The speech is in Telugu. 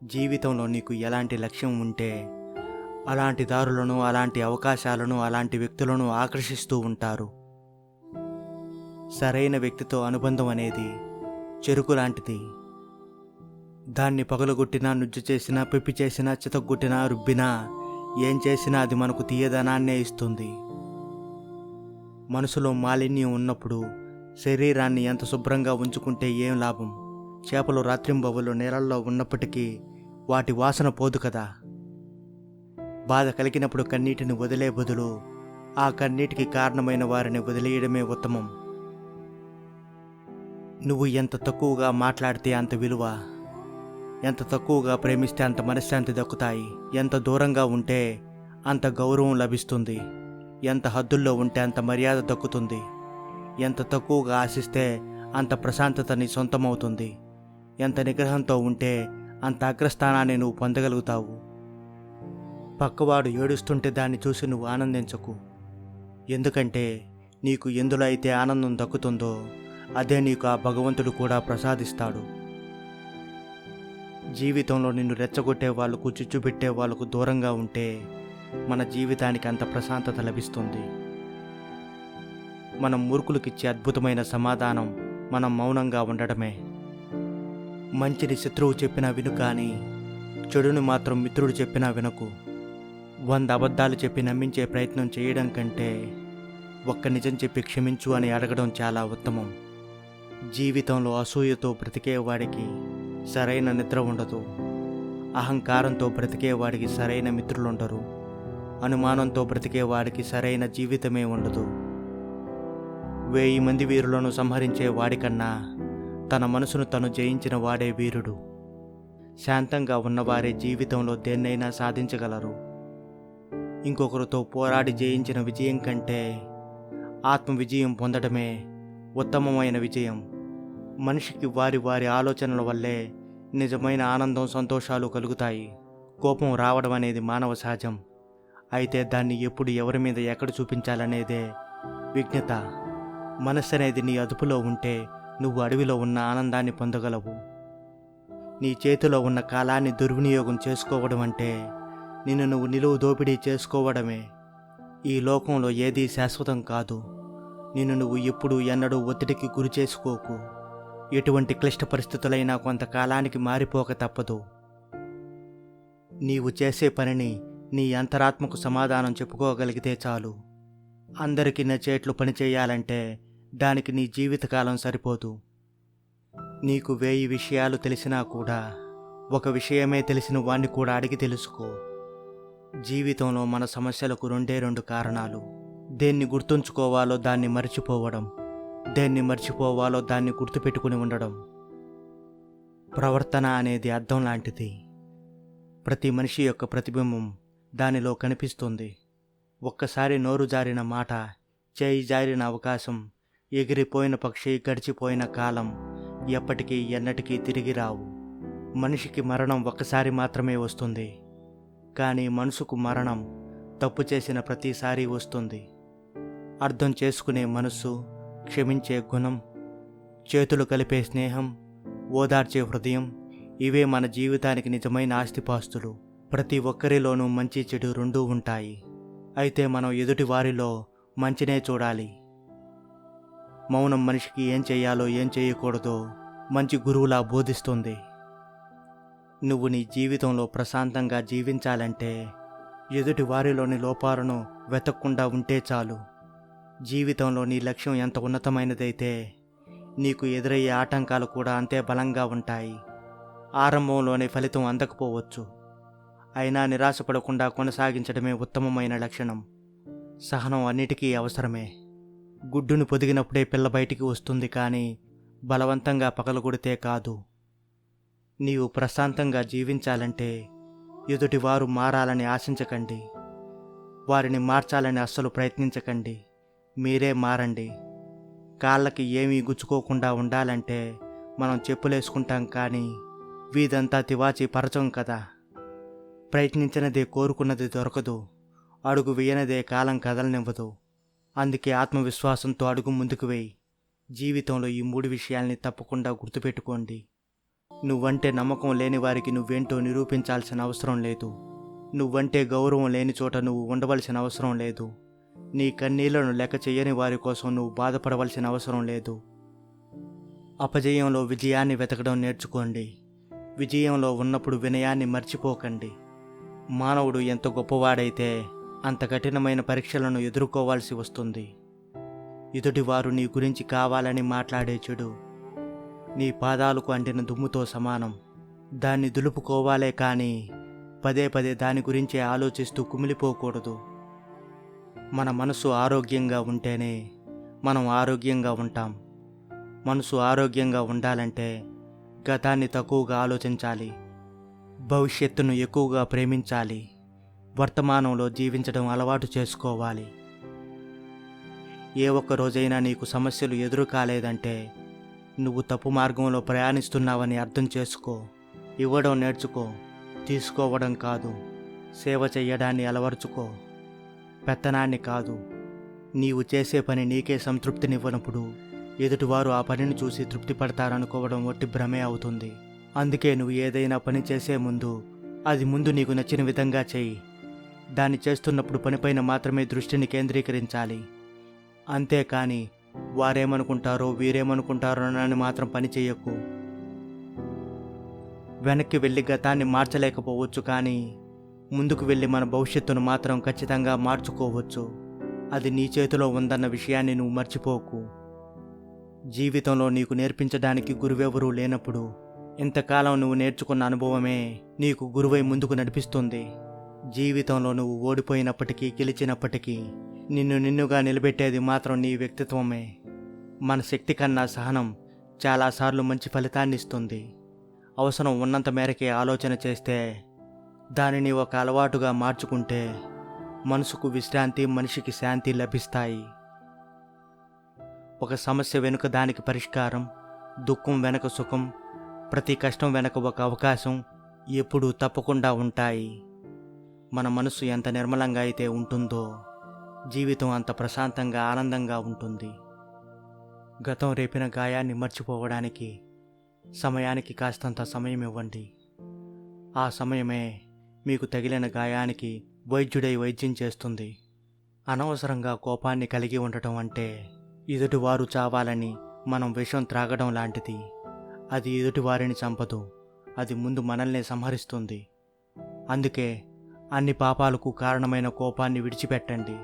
జీవితంలో నీకు ఎలాంటి లక్ష్యం ఉంటే అలాంటి దారులను, అలాంటి అవకాశాలను, అలాంటి వ్యక్తులను ఆకర్షిస్తూ ఉంటారు. సరైన వ్యక్తితో అనుబంధం అనేది చెరుకు లాంటిది. దాన్ని పగలగొట్టినా, నుజ్జు చేసినా, పిప్పి చేసినా, చితగ్గొట్టినా, రుబ్బినా, ఏం చేసినా అది మనకు తీయదనాన్నే ఇస్తుంది. మనసులో మాలిన్యం ఉన్నప్పుడు శరీరాన్ని ఎంత శుభ్రంగా ఉంచుకుంటే ఏం లాభం? చేపలు రాత్రింబవళ్ళు నీళ్ళల్లో ఉన్నప్పటికీ వాటి వాసన పోదు కదా. బాధ కలిగినప్పుడు కన్నీటిని వదిలే బదులు ఆ కన్నీటికి కారణమైన వారిని వదిలేయడమే ఉత్తమం. నువ్వు ఎంత తక్కువగా మాట్లాడితే అంత విలువ, ఎంత తక్కువగా ప్రేమిస్తే అంత మనశ్శాంతి దక్కుతాయి. ఎంత దూరంగా ఉంటే అంత గౌరవం లభిస్తుంది. ఎంత హద్దుల్లో ఉంటే అంత మర్యాద దక్కుతుంది. ఎంత తక్కువగా ఆశిస్తే అంత ప్రశాంతత నీ సొంతమవుతుంది. ఎంత నిగ్రహంతో ఉంటే అంత అగ్రస్థానాన్ని నువ్వు పొందగలుగుతావు. పక్కవాడు ఏడుస్తుంటే దాన్ని చూసి నువ్వు ఆనందించకు. ఎందుకంటే నీకు ఎందులో అయితే ఆనందం దక్కుతుందో అదే నీకు ఆ భగవంతుడు కూడా ప్రసాదిస్తాడు. జీవితంలో నిన్ను రెచ్చగొట్టే వాళ్ళకు, చిచ్చుపెట్టే వాళ్ళకు దూరంగా ఉంటే మన జీవితానికి అంత ప్రశాంతత లభిస్తుంది. మనం మూర్ఖులకిచ్చే అద్భుతమైన సమాధానం మనం మౌనంగా ఉండడమే. మంచిని శత్రువు చెప్పినా విను, కానీ చెడుని మాత్రం మిత్రుడు చెప్పినా వినకు. 100 అబద్ధాలు చెప్పి నమ్మించే ప్రయత్నం చేయడం కంటే ఒక్క నిజం చెప్పి క్షమించు అని అడగడం చాలా ఉత్తమం. జీవితంలో అసూయతో బ్రతికేవాడికి సరైన నిద్ర ఉండదు. అహంకారంతో బ్రతికేవాడికి సరైన మిత్రులుండరు. అనుమానంతో బ్రతికేవాడికి సరైన జీవితమే ఉండదు. 1000 మంది వీరులను సంహరించే వాడికన్నా తన మనసును తను జయించిన వాడే వీరుడు. శాంతంగా ఉన్నవారే జీవితంలో దేన్నైనా సాధించగలరు. ఇంకొకరితో పోరాడి జయించిన విజయం కంటే ఆత్మ విజయం పొందడమే ఉత్తమమైన విజయం. మనిషికి వారి వారి ఆలోచనల వల్లే నిజమైన ఆనందం, సంతోషాలు కలుగుతాయి. కోపం రావడం అనేది మానవ సహజం. అయితే దాన్ని ఎప్పుడు, ఎవరి మీద, ఎక్కడ చూపించాలనేదే విజ్ఞత. మనస్సు అనేది నీ అదుపులో ఉంటే నువ్వు అడవిలో ఉన్న ఆనందాన్ని పొందగలవు. నీ చేతిలో ఉన్న కాలాన్ని దుర్వినియోగం చేసుకోవడం అంటే నిన్ను నువ్వు నిలువు దోపిడీ చేసుకోవడమే. ఈ లోకంలో ఏదీ శాశ్వతం కాదు. నిన్ను నువ్వు ఎప్పుడు ఎన్నడూ ఒత్తిడికి గురి చేసుకోకు. ఎటువంటి క్లిష్ట పరిస్థితులైనా కొంతకాలానికి మారిపోక తప్పదు. నీవు చేసే పనిని నీ అంతరాత్మకు సమాధానం చెప్పుకోగలిగితే చాలు. అందరికీ నచ్చేట్లు పనిచేయాలంటే దానికి నీ జీవితకాలం సరిపోదు. నీకు 1000 విషయాలు తెలిసినా కూడా ఒక విషయమే తెలిసిన వాణ్ణి కూడా అడిగి తెలుసుకో. జీవితంలో మన సమస్యలకు 2 కారణాలు. దేన్ని గుర్తుంచుకోవాలో దాన్ని మర్చిపోవడం, దేన్ని మర్చిపోవాలో దాన్ని గుర్తుపెట్టుకుని ఉండడం. ప్రవర్తన అనేది అద్దం లాంటిది. ప్రతి మనిషి యొక్క ప్రతిబింబం దానిలో కనిపిస్తుంది. ఒక్కసారి నోరు జారిన మాట, చేయి జారిన అవకాశం, ఎగిరిపోయిన పక్షి, గడిచిపోయిన కాలం ఎప్పటికీ ఎన్నటికీ తిరిగి రావు. మనిషికి మరణం ఒక్కసారి మాత్రమే వస్తుంది, కానీ మనసుకు మరణం తప్పు చేసిన ప్రతిసారి వస్తుంది. అర్థం చేసుకునే మనసు, క్షమించే గుణం, చేతులు కలిపే స్నేహం, ఓదార్చే హృదయం, ఇవే మన జీవితానికి నిజమైన ఆస్తిపాస్తులు. ప్రతి ఒక్కరిలోనూ మంచి చెడు 2 ఉంటాయి. అయితే మనం ఎదుటి వారిలో మంచినే చూడాలి. మౌనం మనిషికి ఏం చేయాలో, ఏం చేయకూడదో మంచి గురువులా బోధిస్తుంది. నువ్వు నీ జీవితంలో ప్రశాంతంగా జీవించాలంటే ఎదుటి వారిలోని లోపాలను వెతకకుండా ఉంటే చాలు. జీవితంలో నీ లక్ష్యం ఎంత ఉన్నతమైనదైతే నీకు ఎదురయ్యే ఆటంకాలు కూడా అంతే బలంగా ఉంటాయి. ఆరంభంలోనే ఫలితం అందకపోవచ్చు, అయినా నిరాశపడకుండా కొనసాగించడమే ఉత్తమమైన లక్షణం. సహనం అన్నిటికీ అవసరమే. గుడ్డును పొదిగినప్పుడే పిల్ల బయటికి వస్తుంది, కానీ బలవంతంగా పగలగొడితే కాదు. నీవు ప్రశాంతంగా జీవించాలంటే ఎదుటివారు మారాలని ఆశించకండి. వారిని మార్చాలని అస్సలు ప్రయత్నించకండి. మీరే మారండి. కాళ్ళకి ఏమీ గుచ్చుకోకుండా ఉండాలంటే మనం చెప్పులేసుకుంటాం, కానీ వీధంతా తివాచి పరచం కదా. ప్రయత్నించినదే కోరుకున్నది దొరకదు. అడుగు వేయనదే కాలం కదలనివ్వదు. అందుకే ఆత్మవిశ్వాసంతో అడుగు ముందుకు వేయి. జీవితంలో ఈ 3 విషయాల్ని తప్పకుండా గుర్తుపెట్టుకోండి. నువ్వంటే నమ్మకం లేని వారికి నువ్వేంటో నిరూపించాల్సిన అవసరం లేదు. నువ్వంటే గౌరవం లేని చోట నువ్వు ఉండవలసిన అవసరం లేదు. నీ కన్నీళ్లను లెక్క చేయని వారి కోసం నువ్వు బాధపడవలసిన అవసరం లేదు. అపజయంలో విజయాన్ని వెతకడం నేర్చుకోండి. విజయంలో ఉన్నప్పుడు వినయాన్ని మర్చిపోకండి. మానవుడు ఎంత గొప్పవాడైతే అంత కఠినమైన పరీక్షలను ఎదుర్కోవాల్సి వస్తుంది. ఎదుటివారు నీ గురించి కావాలని మాట్లాడే చెడు నీ పాదాలకు అంటిన దుమ్ముతో సమానం. దాన్ని దులుపుకోవాలే కానీ పదే పదే దాని గురించే ఆలోచిస్తూ కుమిలిపోకూడదు. మన మనసు ఆరోగ్యంగా ఉంటేనే మనం ఆరోగ్యంగా ఉంటాం. మనసు ఆరోగ్యంగా ఉండాలంటే గతాన్ని తక్కువగా ఆలోచించాలి, భవిష్యత్తును ఎక్కువగా ప్రేమించాలి, వర్తమానంలో జీవించడం అలవాటు చేసుకోవాలి. ఏ ఒక్క రోజైనా నీకు సమస్యలు ఎదురు కాలేదంటే నువ్వు తప్పు మార్గంలో ప్రయాణిస్తున్నావని అర్థం చేసుకో. ఇవ్వడం నేర్చుకో, తీసుకోవడం కాదు. సేవ చెయ్యడాన్ని అలవర్చుకో, పెత్తనాన్ని కాదు. నీవు చేసే పని నీకే సంతృప్తినివ్వనప్పుడు ఎదుటివారు ఆ పనిని చూసి తృప్తి పడతారనుకోవడం ఒట్టి భ్రమే అవుతుంది. అందుకే నువ్వు ఏదైనా పని చేసే ముందు అది ముందు నీకు నచ్చిన విధంగా చెయ్యి. దాన్ని చేస్తున్నప్పుడు పనిపైన మాత్రమే దృష్టిని కేంద్రీకరించాలి. అంతేకాని వారేమనుకుంటారో వీరేమనుకుంటారో అని మాత్రం పని చెయ్యకు. వెనక్కి వెళ్ళి గతాన్ని మార్చలేకపోవచ్చు, కానీ ముందుకు వెళ్ళి మన భవిష్యత్తును మాత్రం ఖచ్చితంగా మార్చుకోవచ్చు. అది నీ చేతిలో ఉందన్న విషయాన్ని నువ్వు మర్చిపోకు. జీవితంలో నీకు నేర్పించడానికి గురువెవరూ లేనప్పుడు ఇంతకాలం నువ్వు నేర్చుకున్న అనుభవమే నీకు గురువై ముందుకు నడిపిస్తుంది. జీవితంలో నువ్వు ఓడిపోయినప్పటికీ గెలిచినప్పటికీ నిన్నుగా నిలబెట్టేది మాత్రం నీ వ్యక్తిత్వమే. మన శక్తి కన్నా సహనం చాలాసార్లు మంచి ఫలితాన్ని ఇస్తుంది. అవసరం ఉన్నంత మేరకే ఆలోచన చేస్తే, దానిని ఒక అలవాటుగా మార్చుకుంటే మనసుకు విశ్రాంతి, మనిషికి శాంతి లభిస్తాయి. ఒక సమస్య వెనుక దానికి పరిష్కారం, దుఃఖం వెనుక సుఖం, ప్రతి కష్టం వెనుక ఒక అవకాశం ఎప్పుడూ తప్పకుండా ఉంటాయి. మన మనసు ఎంత నిర్మలంగా అయితే ఉంటుందో జీవితం అంత ప్రశాంతంగా, ఆనందంగా ఉంటుంది. గతం రేపిన గాయాన్ని మర్చిపోవడానికి సమయానికి కాస్తంత సమయం ఇవ్వండి. ఆ సమయమే మీకు తగిలిన గాయానికి వైద్యుడై వైద్యం చేస్తుంది. అనవసరంగా కోపాన్ని కలిగి ఉండటం అంటే ఎదుటివారు చావాలని మనం విషం త్రాగడం లాంటిది. అది ఎదుటివారిని చంపదు, అది ముందు మనల్ని సంహరిస్తుంది. అందుకే అన్ని పాపాలకు కారణమైన కోపాన్ని విడిచిపెట్టండి.